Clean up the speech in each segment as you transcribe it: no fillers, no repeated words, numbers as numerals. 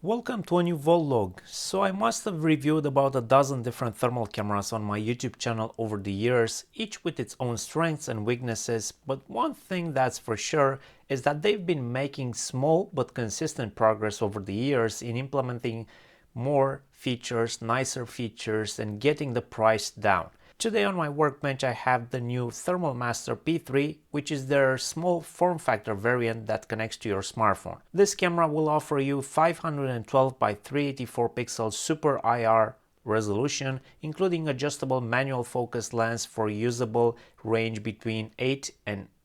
Welcome to a new vlog. So I must have reviewed about a dozen different thermal cameras on my YouTube channel over the years, each with its own strengths and weaknesses, but one thing that's for sure is that they've been making small but consistent progress over the years in implementing more features, nicer features, and getting the price down. Today on my workbench I have the new ThermalMaster P3, which is their small form factor variant that connects to your smartphone. This camera will offer you 512 by 384 pixels SuperIR resolution, including adjustable manual focus lens for usable range between 8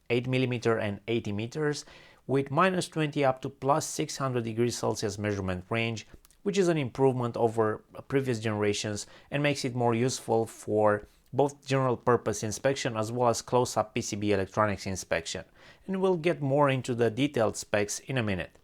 mm and 80 meters, with -20 up to +600 degrees Celsius measurement range, which is an improvement over previous generations and makes it more useful for both general purpose inspection as well as close-up PCB electronics inspection. And we'll get more into the detailed specs in a minute.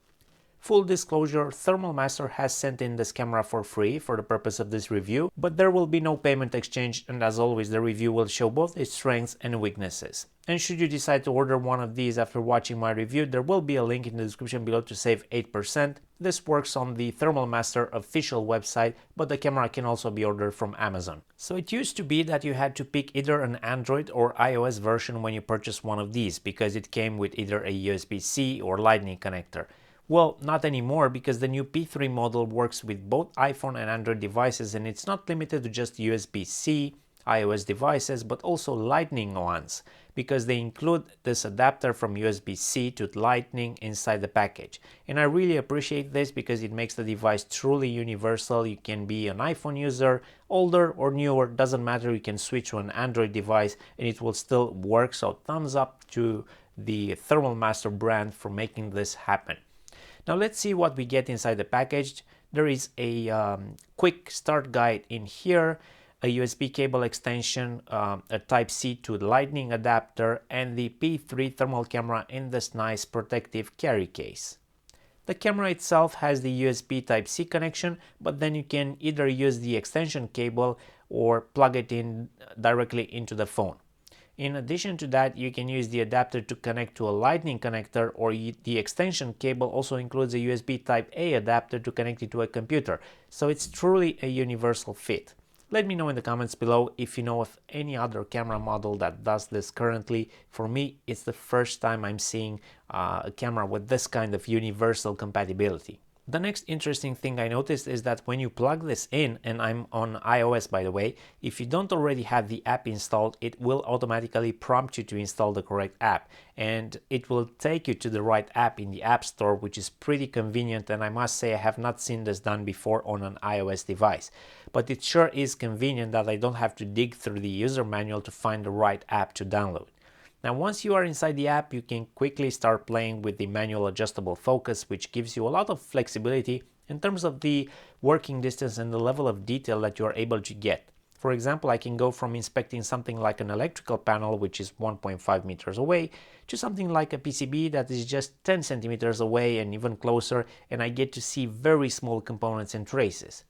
Full disclosure, ThermalMaster has sent in this camera for free for the purpose of this review, but there will be no payment exchange, and as always the review will show both its strengths and weaknesses. And should you decide to order one of these after watching my review, there will be a link in the description below to save 8%. This works on the ThermalMaster official website, but the camera can also be ordered from Amazon. So it used to be that you had to pick either an Android or iOS version when you purchased one of these, because it came with either a USB-C or Lightning connector. Well, not anymore, because the new P3 model works with both iPhone and Android devices, and it's not limited to just USB-C iOS devices, but also Lightning ones, because they include this adapter from USB-C to Lightning inside the package. And I really appreciate this because it makes the device truly universal. You can be an iPhone user, older or newer, doesn't matter, you can switch to an Android device and it will still work. So thumbs up to the ThermalMaster brand for making this happen. Now let's see what we get inside the package. There is a quick start guide in here, a USB cable extension, a Type-C to Lightning adapter, and the P3 thermal camera in this nice protective carry case. The camera itself has the USB Type-C connection, but then you can either use the extension cable or plug it in directly into the phone. In addition to that, you can use the adapter to connect to a Lightning connector, or the extension cable also includes a USB Type-A adapter to connect it to a computer. So it's truly a universal fit. Let me know in the comments below if you know of any other camera model that does this currently. For me, it's the first time I'm seeing a camera with this kind of universal compatibility. The next interesting thing I noticed is that when you plug this in, and I'm on iOS by the way, if you don't already have the app installed, it will automatically prompt you to install the correct app, and it will take you to the right app in the App Store, which is pretty convenient, and I must say I have not seen this done before on an iOS device. But it sure is convenient that I don't have to dig through the user manual to find the right app to download. Now once you are inside the app, you can quickly start playing with the manual adjustable focus, which gives you a lot of flexibility in terms of the working distance and the level of detail that you are able to get. For example, I can go from inspecting something like an electrical panel, which is 1.5 meters away, to something like a PCB that is just 10 centimeters away and even closer, and I get to see very small components and traces.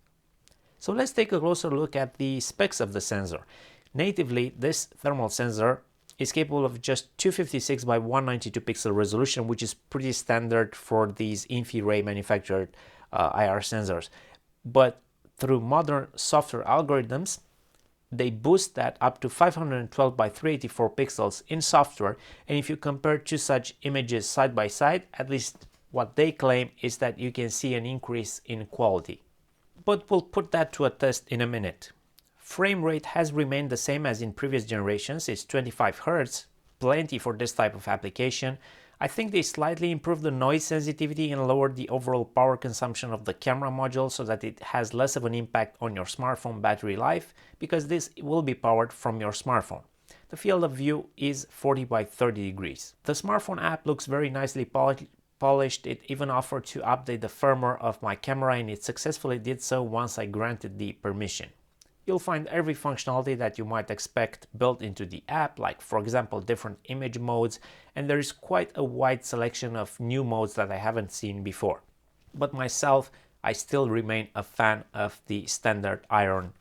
So let's take a closer look at the specs of the sensor. Natively, this thermal sensor is capable of just 256 by 192 pixel resolution, which is pretty standard for these Infi-Ray manufactured IR sensors. But through modern software algorithms, they boost that up to 512 by 384 pixels in software. And if you compare two such images side by side, at least what they claim is that you can see an increase in quality. But we'll put that to a test in a minute. Frame rate has remained the same as in previous generations, it's 25 Hz, plenty for this type of application. I think they slightly improved the noise sensitivity and lowered the overall power consumption of the camera module so that it has less of an impact on your smartphone battery life, because this will be powered from your smartphone. The field of view is 40 by 30 degrees. The smartphone app looks very nicely polished. It even offered to update the firmware of my camera, and it successfully did so once I granted the permission. You'll find every functionality that you might expect built into the app, like for example different image modes, and there is quite a wide selection of new modes that I haven't seen before. But myself, I still remain a fan of the standard iron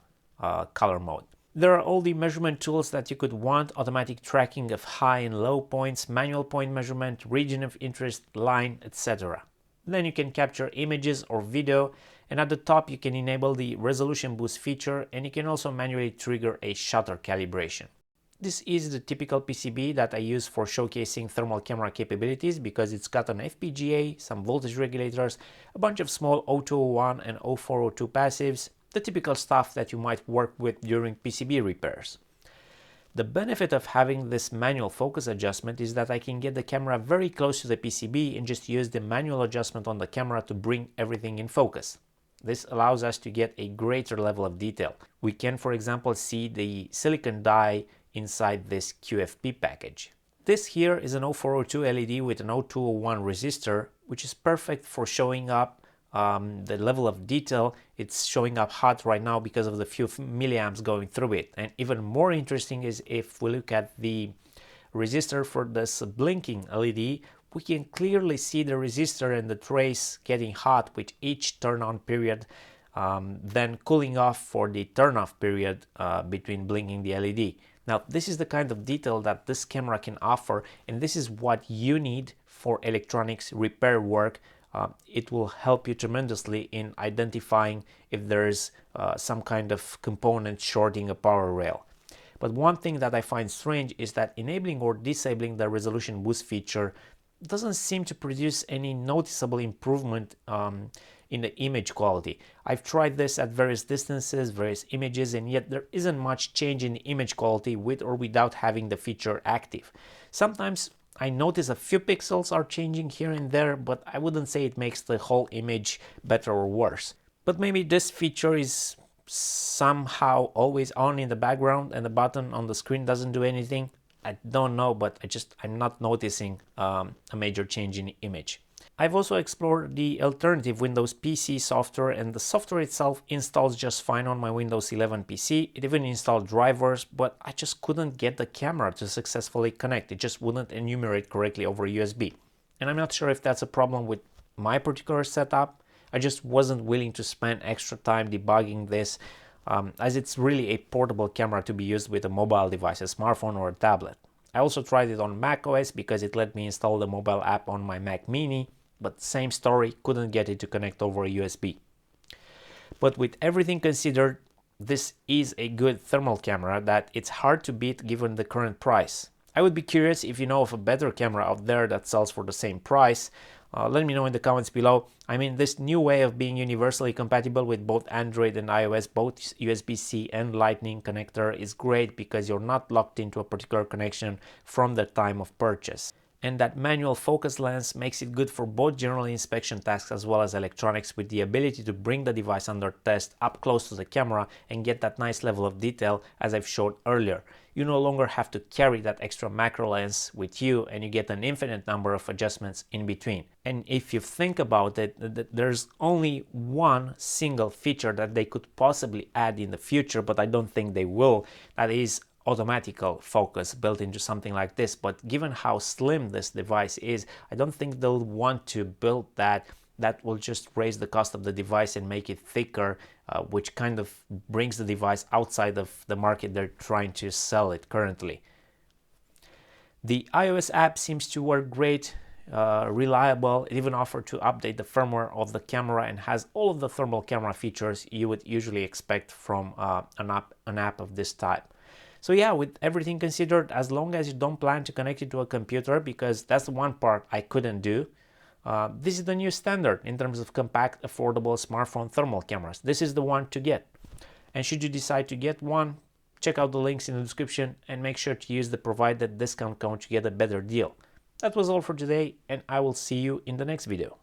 color mode. There are all the measurement tools that you could want: automatic tracking of high and low points, manual point measurement, region of interest, line, etc. Then you can capture images or video, and at the top you can enable the resolution boost feature, and you can also manually trigger a shutter calibration. This is the typical PCB that I use for showcasing thermal camera capabilities because it's got an FPGA, some voltage regulators, a bunch of small 0201 and 0402 passives, the typical stuff that you might work with during PCB repairs. The benefit of having this manual focus adjustment is that I can get the camera very close to the PCB and just use the manual adjustment on the camera to bring everything in focus. This allows us to get a greater level of detail. We can, for example, see the silicon die inside this QFP package. This here is an 0402 LED with an 0201 resistor, which is perfect for showing up the level of detail. It's showing up hot right now because of the few milliamps going through it. And even more interesting is if we look at the resistor for this blinking LED, we can clearly see the resistor and the trace getting hot with each turn on period, then cooling off for the turn off period between blinking the LED. Now, this is the kind of detail that this camera can offer, and this is what you need for electronics repair work. It will help you tremendously in identifying if there's some kind of component shorting a power rail. But one thing that I find strange is that enabling or disabling the resolution boost feature doesn't seem to produce any noticeable improvement in the image quality. I've tried this at various distances, various images, and yet there isn't much change in the image quality with or without having the feature active. Sometimes I notice a few pixels are changing here and there, but I wouldn't say it makes the whole image better or worse. But maybe this feature is somehow always on in the background and the button on the screen doesn't do anything. I don't know, but I'm not noticing a major change in the image. I've also explored the alternative Windows PC software, and the software itself installs just fine on my Windows 11 PC. It even installed drivers, but I just couldn't get the camera to successfully connect. It just wouldn't enumerate correctly over USB. And I'm not sure if that's a problem with my particular setup. I just wasn't willing to spend extra time debugging this, as it's really a portable camera to be used with a mobile device, a smartphone or a tablet. I also tried it on macOS because it let me install the mobile app on my Mac Mini, but same story, couldn't get it to connect over a USB. But with everything considered, this is a good thermal camera that it's hard to beat given the current price. I would be curious if you know of a better camera out there that sells for the same price. Let me know in the comments below. I mean, this new way of being universally compatible with both Android and iOS, both USB-C and Lightning connector, is great because you're not locked into a particular connection from the time of purchase. And that manual focus lens makes it good for both general inspection tasks as well as electronics, with the ability to bring the device under test up close to the camera and get that nice level of detail as I've showed earlier. You no longer have to carry that extra macro lens with you, and you get an infinite number of adjustments in between. And if you think about it, there's only one single feature that they could possibly add in the future, but I don't think they will. That is automatical focus built into something like this. But given how slim this device is, I don't think they'll want to build that. That will just raise the cost of the device and make it thicker, which kind of brings the device outside of the market they're trying to sell it currently. The iOS app seems to work great, reliable. It even offered to update the firmware of the camera and has all of the thermal camera features you would usually expect from an app of this type. So yeah, with everything considered, as long as you don't plan to connect it to a computer, because that's the one part I couldn't do, this is the new standard in terms of compact, affordable smartphone thermal cameras. This is the one to get. And should you decide to get one, check out the links in the description and make sure to use the provided discount code to get a better deal. That was all for today, and I will see you in the next video.